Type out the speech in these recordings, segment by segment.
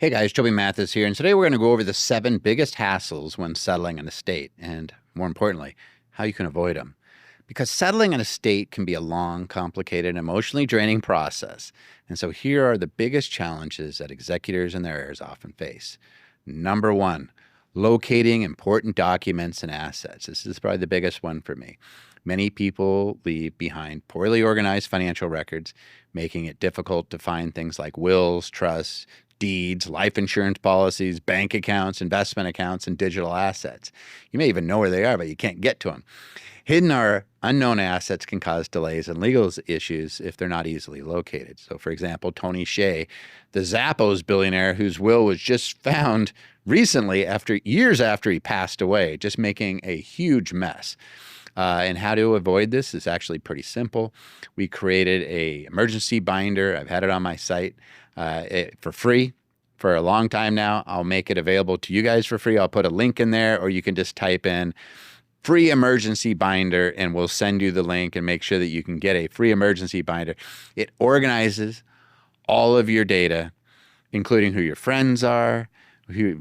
Hey guys, Toby Mathis here, and today we're going to go over the 7 biggest hassles when settling an estate, and more importantly, how you can avoid them. Because settling an estate can be a long, complicated, and emotionally draining process. And so here are the biggest challenges that executors and their heirs often face. Number 1, locating important documents and assets. This is probably the biggest one for me. Many people leave behind poorly organized financial records, making it difficult to find things like wills, trusts, deeds, life insurance policies, bank accounts, investment accounts, and digital assets. You may even know where they are, but you can't get to them. Hidden or unknown assets can cause delays and legal issues if they're not easily located. So, for example, Tony Hsieh, the Zappos billionaire whose will was just found recently years after he passed away, just making a huge mess. And how to avoid this is actually pretty simple. We created an emergency binder. I've had it on my site for free for a long time now. I'll make it available to you guys for free. I'll put a link in there, or you can just type in free emergency binder and we'll send you the link and make sure that you can get a free emergency binder. It organizes all of your data, including who your friends are,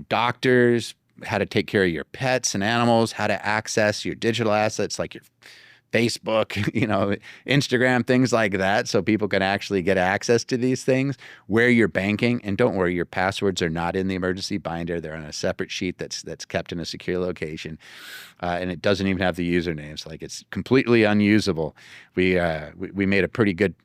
doctors, how to take care of your pets and animals, how to access your digital assets like your Facebook, Instagram, things like that, so people can actually get access to these things, where you're banking. And don't worry, your passwords are not in the emergency binder. They're on a separate sheet that's kept in a secure location. And it doesn't even have the usernames. Like, it's completely unusable. We made a pretty good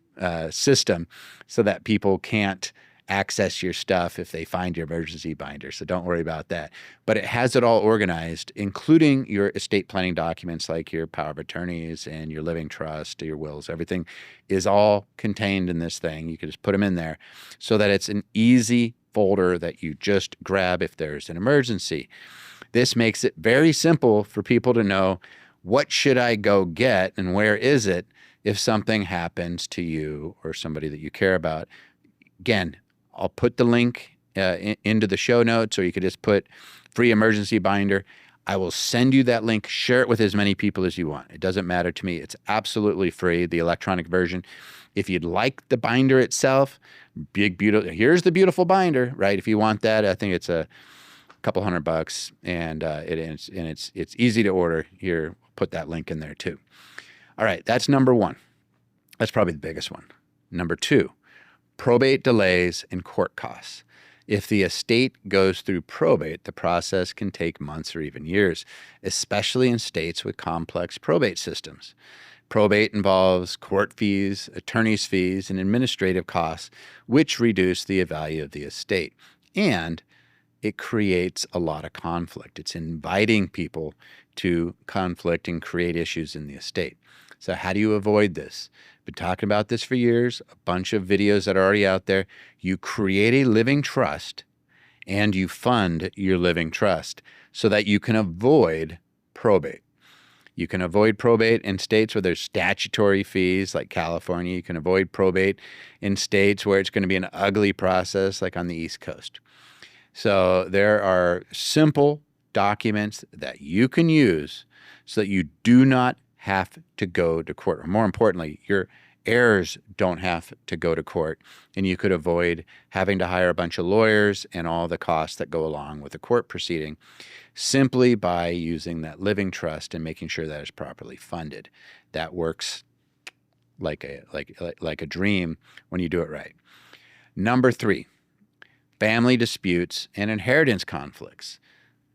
system so that people can't access your stuff if they find your emergency binder. So don't worry about that. But it has it all organized, including your estate planning documents like your power of attorneys and your living trust, your wills. Everything is all contained in this thing. You can just put them in there so that it's an easy folder that you just grab if there's an emergency. This makes it very simple for people to know, what should I go get and where is it if something happens to you or somebody that you care about. Again, I'll put the link into the show notes, or you could just put free emergency binder. I will send you that link. Share it with as many people as you want. It doesn't matter to me. It's absolutely free, the electronic version. If you'd like the binder itself, beautiful. Here's the beautiful binder, right? If you want that, I think it's a couple $100, and it's easy to order. Here, put that link in there too. All right, that's number 1. That's probably the biggest one. Number 2. Probate delays and court costs. If the estate goes through probate, the process can take months or even years, especially in states with complex probate systems. Probate involves court fees, attorney's fees, and administrative costs, which reduce the value of the estate. And it creates a lot of conflict. It's inviting people to conflict and create issues in the estate. So how do you avoid this? Been talking about this for years, a bunch of videos that are already out there. You create a living trust and you fund your living trust so that you can avoid probate. You can avoid probate in states where there's statutory fees, like California. You can avoid probate in states where it's going to be an ugly process, like on the East Coast. So there are simple documents that you can use so that you do not have to go to court. Or more importantly, your heirs don't have to go to court, and you could avoid having to hire a bunch of lawyers and all the costs that go along with a court proceeding simply by using that living trust and making sure that it's properly funded. That works like a dream when you do it right. Number 3, family disputes and inheritance conflicts.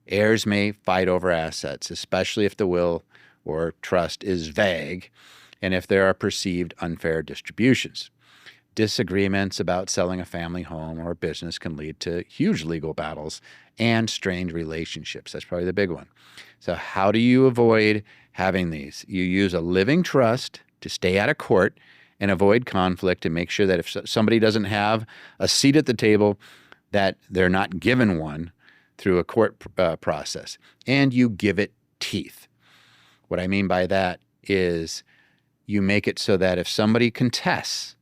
Heirs may fight over assets, especially if the will or trust is vague, and if there are perceived unfair distributions. Disagreements about selling a family home or a business can lead to huge legal battles and strained relationships. That's probably the big one. So how do you avoid having these? You use a living trust to stay out of court and avoid conflict, and make sure that if somebody doesn't have a seat at the table, that they're not given one through a court process. And you give it teeth. What I mean by that is you make it so that if somebody contests,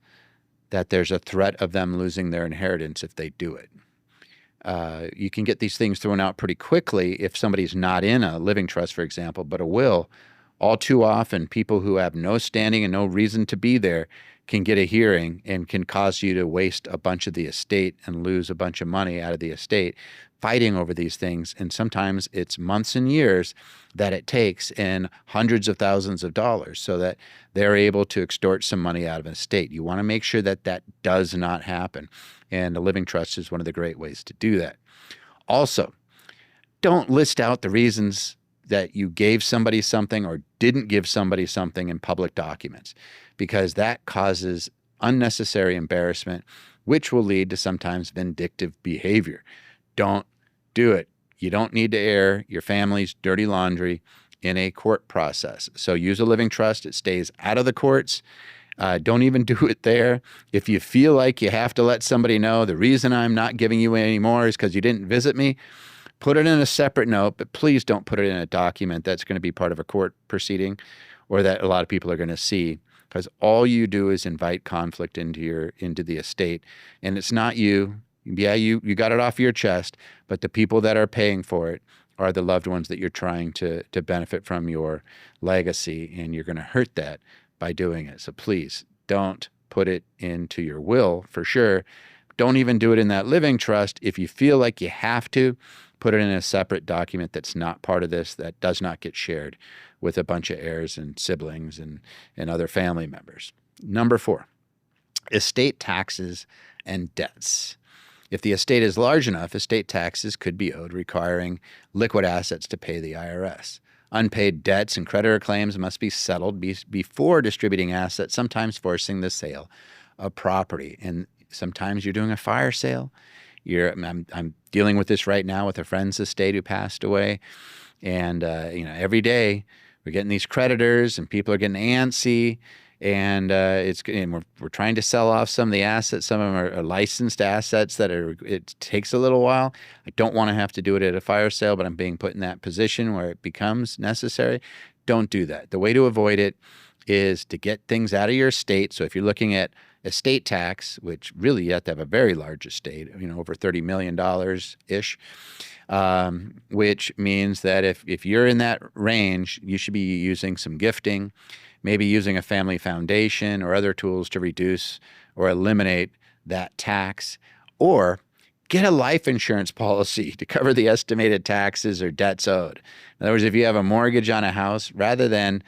that there's a threat of them losing their inheritance if they do it. You can get these things thrown out pretty quickly if somebody's not in a living trust, for example, but a will All too often, people who have no standing and no reason to be there can get a hearing and can cause you to waste a bunch of the estate and lose a bunch of money out of the estate fighting over these things. And sometimes it's months and years that it takes and hundreds of thousands of dollars so that they're able to extort some money out of an estate. You want to make sure that that does not happen. And a living trust is one of the great ways to do that. Also, don't list out the reasons that you gave somebody something or didn't give somebody something in public documents, because that causes unnecessary embarrassment, which will lead to sometimes vindictive behavior. Don't do it. You don't need to air your family's dirty laundry in a court process. So use a living trust. It stays out of the courts. Don't even do it there. If you feel like you have to let somebody know the reason I'm not giving you any more is because you didn't visit me, put it in a separate note, but please don't put it in a document that's going to be part of a court proceeding or that a lot of people are going to see, because all you do is invite conflict into the estate. And it's not you. Yeah, you got it off your chest, but the people that are paying for it are the loved ones that you're trying to benefit from your legacy, and you're going to hurt that by doing it. So please don't put it into your will for sure. Don't even do it in that living trust. If you feel like you have to, put it in a separate document that's not part of this, that does not get shared with a bunch of heirs and siblings and other family members. Number 4, estate taxes and debts. If the estate is large enough, estate taxes could be owed, requiring liquid assets to pay the IRS. Unpaid debts and creditor claims must be settled before distributing assets, sometimes forcing the sale of property. And sometimes you're doing a fire sale. I'm dealing with this right now with a friend's estate who passed away. And, every day we're getting these creditors and people are getting antsy. And we're trying to sell off some of the assets. Some of them are licensed assets it takes a little while. I don't want to have to do it at a fire sale, but I'm being put in that position where it becomes necessary. Don't do that. The way to avoid it is to get things out of your estate. So if you're looking at estate tax, which really you have to have a very large estate, over $30 million-ish, which means that if you're in that range, you should be using some gifting, maybe using a family foundation or other tools to reduce or eliminate that tax, or get a life insurance policy to cover the estimated taxes or debts owed. In other words, if you have a mortgage on a house, rather than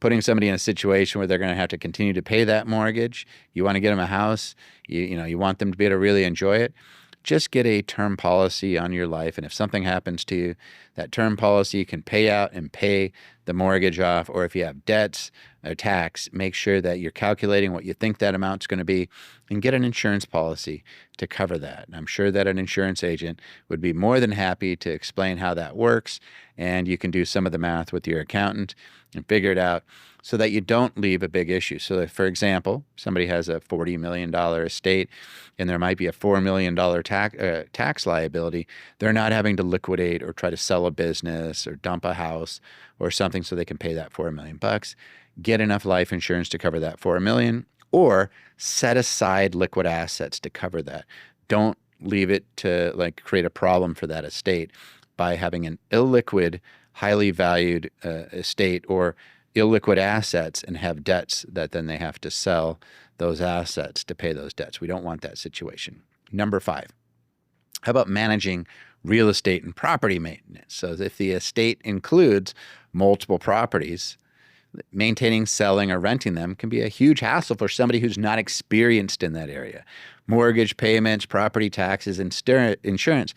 putting somebody in a situation where they're going to have to continue to pay that mortgage, you want to get them a house, you want them to be able to really enjoy it, just get a term policy on your life. And if something happens to you, that term policy can pay out and pay the mortgage off. Or if you have debts or tax, make sure that you're calculating what you think that amount's going to be and get an insurance policy to cover that. And I'm sure that an insurance agent would be more than happy to explain how that works. And you can do some of the math with your accountant and figure it out so that you don't leave a big issue. So if, for example, somebody has a $40 million estate and there might be a $4 million tax liability, they're not having to liquidate or try to sell a business or dump a house or something so they can pay that $4 million. Get enough life insurance to cover that $4 million, or set aside liquid assets to cover that. Don't leave it to create a problem for that estate by having an illiquid, highly valued estate or illiquid assets and have debts that then they have to sell those assets to pay those debts. We don't want that situation. Number 5, how about managing real estate and property maintenance? So if the estate includes multiple properties, maintaining, selling, or renting them can be a huge hassle for somebody who's not experienced in that area. Mortgage payments, property taxes, and insurance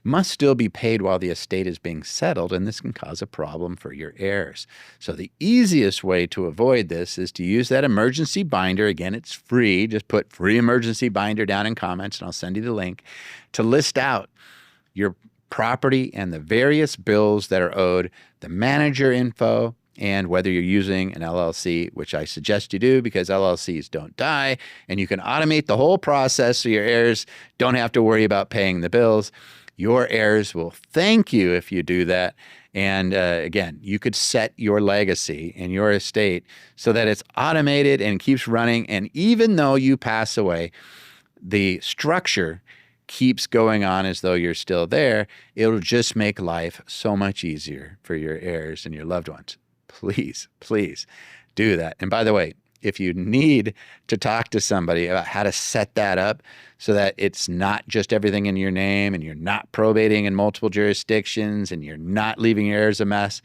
must still be paid while the estate is being settled, and this can cause a problem for your heirs. So the easiest way to avoid this is to use that emergency binder. Again, it's free. Just put free emergency binder down in comments, and I'll send you the link to list out your property and the various bills that are owed, the manager info, and whether you're using an LLC, which I suggest you do because LLCs don't die, and you can automate the whole process so your heirs don't have to worry about paying the bills. Your heirs will thank you if you do that. And again, you could set your legacy in your estate so that it's automated and keeps running. And even though you pass away, the structure keeps going on as though you're still there. It'll just make life so much easier for your heirs and your loved ones. please, please do that. And by the way, if you need to talk to somebody about how to set that up so that it's not just everything in your name and you're not probating in multiple jurisdictions and you're not leaving your heirs a mess,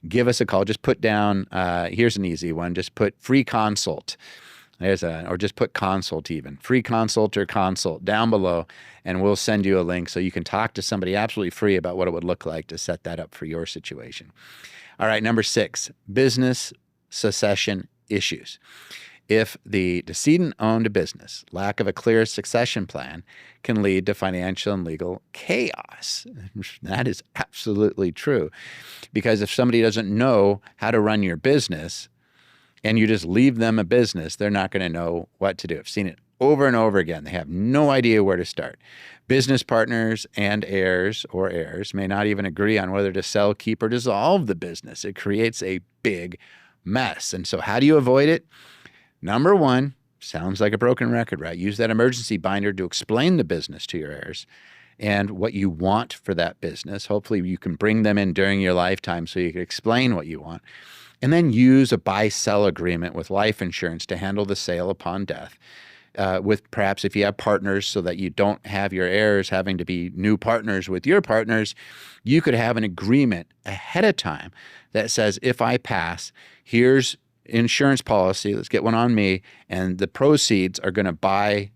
give us a call. Just put down, here's an easy one, just put free consult. Or just put consult even. Free consult or consult down below, and we'll send you a link so you can talk to somebody absolutely free about what it would look like to set that up for your situation. All right, number 6, business succession issues. If the decedent owned a business, lack of a clear succession plan can lead to financial and legal chaos. That is absolutely true. Because if somebody doesn't know how to run your business and you just leave them a business, they're not going to know what to do. I've seen it over and over again. They have no idea where to start. Business partners and heirs may not even agree on whether to sell, keep, or dissolve the business. It creates a big mess. And so how do you avoid it? Number 1, sounds like a broken record, right? Use that emergency binder to explain the business to your heirs and what you want for that business. Hopefully you can bring them in during your lifetime so you can explain what you want. And then use a buy-sell agreement with life insurance to handle the sale upon death. With perhaps if you have partners so that you don't have your heirs having to be new partners with your partners, you could have an agreement ahead of time that says, if I pass, here's insurance policy, let's get one on me, and the proceeds are going to buy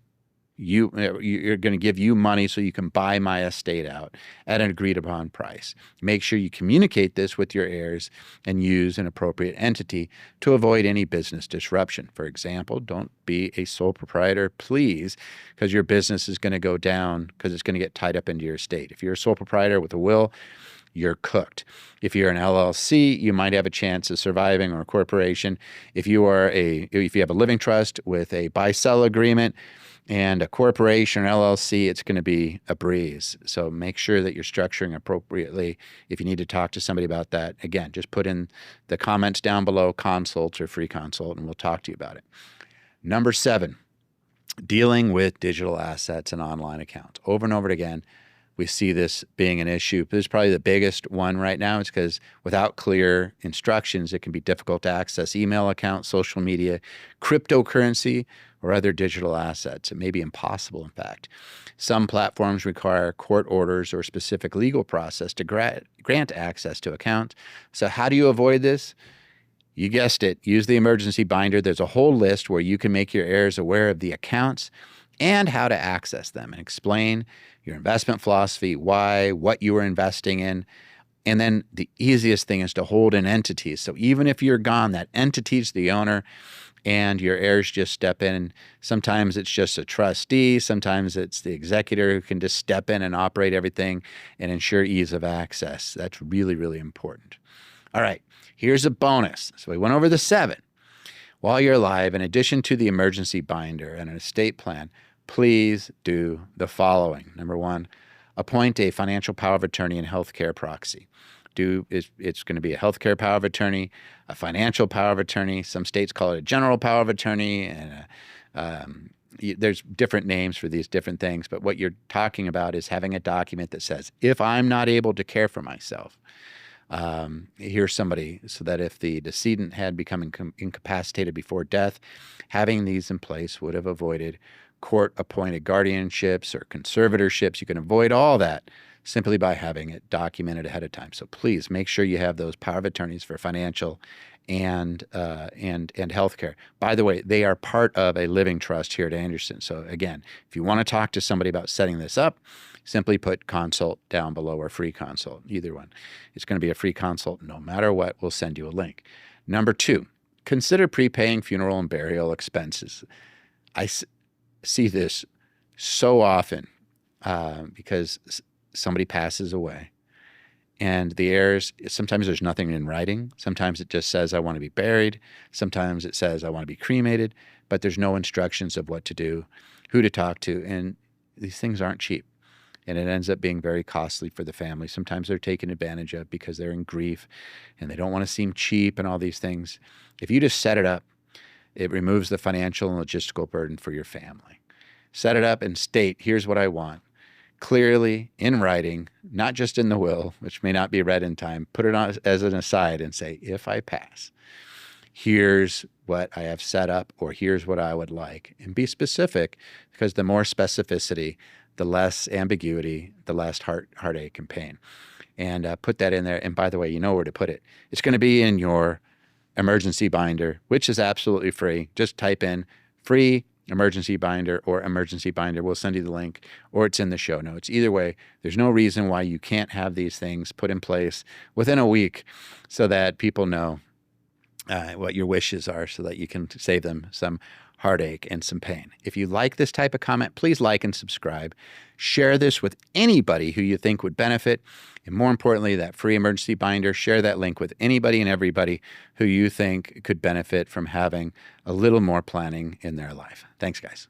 you, you're going to give you money so you can buy my estate out at an agreed upon price. Make sure you communicate this with your heirs and use an appropriate entity to avoid any business disruption. For example, don't be a sole proprietor, please, because your business is going to go down because it's going to get tied up into your estate. If you're a sole proprietor with a will, you're cooked. If you're an LLC, you might have a chance of surviving, or a corporation. If you have a living trust with a buy-sell agreement and a corporation or LLC, it's going to be a breeze. So make sure that you're structuring appropriately. If you need to talk to somebody about that, again, just put in the comments down below, consult or free consult, and we'll talk to you about it. Number 7, dealing with digital assets and online accounts. Over and over again, we see this being an issue. This is probably the biggest one right now. It's because without clear instructions, it can be difficult to access email accounts, social media, cryptocurrency, or other digital assets. It may be impossible, in fact. Some platforms require court orders or specific legal process to grant access to accounts. So how do you avoid this? You guessed it. Use the emergency binder. There's a whole list where you can make your heirs aware of the accounts and how to access them, and explain your investment philosophy, why, what you are investing in. And then the easiest thing is to hold an entity. So even if you're gone, that entity's the owner, and your heirs just step in. Sometimes it's just a trustee. Sometimes it's the executor who can just step in and operate everything and ensure ease of access. That's really, really important. All right, here's a bonus. So we went over the 7. While you're alive, in addition to the emergency binder and an estate plan, please do the following. Number 1, appoint a financial power of attorney and healthcare proxy. It's going to be a healthcare power of attorney, a financial power of attorney. Some states call it a general power of attorney, and there's different names for these different things. But what you're talking about is having a document that says, if I'm not able to care for myself, here's somebody, so that if the decedent had become incapacitated before death, having these in place would have avoided court-appointed guardianships or conservatorships. You can avoid all that simply by having it documented ahead of time. So please make sure you have those power of attorneys for financial and healthcare. By the way, they are part of a living trust here at Anderson. So again, if you want to talk to somebody about setting this up, simply put consult down below, or free consult, either one. It's going to be a free consult no matter what. We'll send you a link. Number 2, consider prepaying funeral and burial expenses. I see this so often because somebody passes away and the heirs, sometimes there's nothing in writing. Sometimes it just says, I want to be buried. Sometimes it says, I want to be cremated, but there's no instructions of what to do, who to talk to. And these things aren't cheap. And it ends up being very costly for the family. Sometimes they're taken advantage of because they're in grief and they don't want to seem cheap and all these things. If you just set it up, it removes the financial and logistical burden for your family. Set it up and state, here's what I want. clearly in writing, not just in the will, which may not be read in time. Put it on as an aside and say, if I pass, here's what I have set up, or here's what I would like. And be specific, because the more specificity, the less ambiguity, the less heartache and pain. And put that in there. And by the way, you know where to put it. It's going to be in your emergency binder, which is absolutely free. Just type in free emergency binder or emergency binder. We'll send you the link, or it's in the show notes. Either way, there's no reason why you can't have these things put in place within a week so that people know what your wishes are, so that you can save them some heartache and some pain. If you like this type of comment, please like and subscribe. Share this with anybody who you think would benefit. And more importantly, that free emergency binder, share that link with anybody and everybody who you think could benefit from having a little more planning in their life. Thanks, guys.